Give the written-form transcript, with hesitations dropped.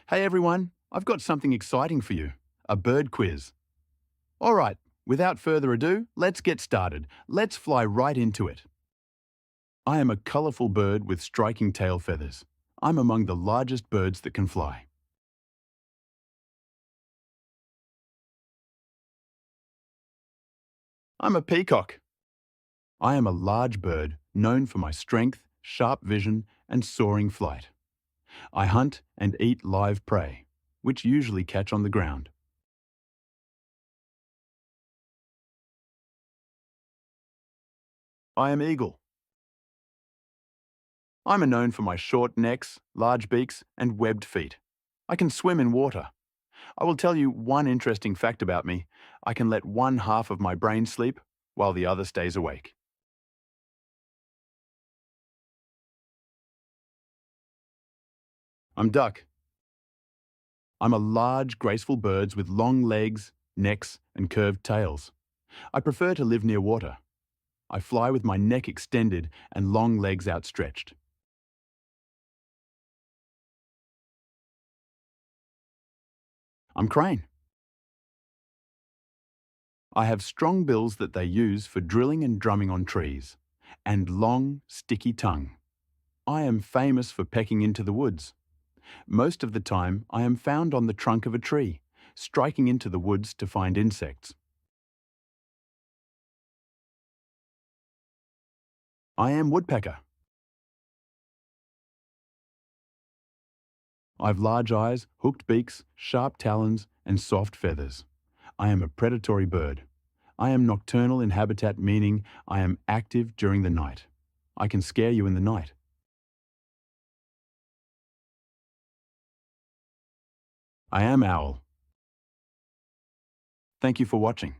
Hey everyone, I've got something exciting for you, a bird quiz. All right, without further ado, let's get started. Let's fly right into it. I am a colourful bird with striking tail feathers. I'm among the largest birds that can fly. I'm a peacock. I am a large bird known for my strength, sharp vision, and soaring flight. I hunt and eat live prey, which usually catch on the ground. I am eagle. I'm known for my short necks, large beaks, and webbed feet. I can swim in water. I will tell you one interesting fact about me. I can let one half of my brain sleep while the other stays awake. I'm duck. I'm a large, graceful bird with long legs, necks, and curved tails. I prefer to live near water. I fly with my neck extended and long legs outstretched. I'm crane. I have strong bills that they use for drilling and drumming on trees, and long, sticky tongue. I am famous for pecking into the woods. Most of the time, I am found on the trunk of a tree, striking into the woods to find insects. I am woodpecker. I've large eyes, hooked beaks, sharp talons, and soft feathers. I am a predatory bird. I am nocturnal in habitat, meaning I am active during the night. I can scare you in the night. I am owl. Thank you for watching.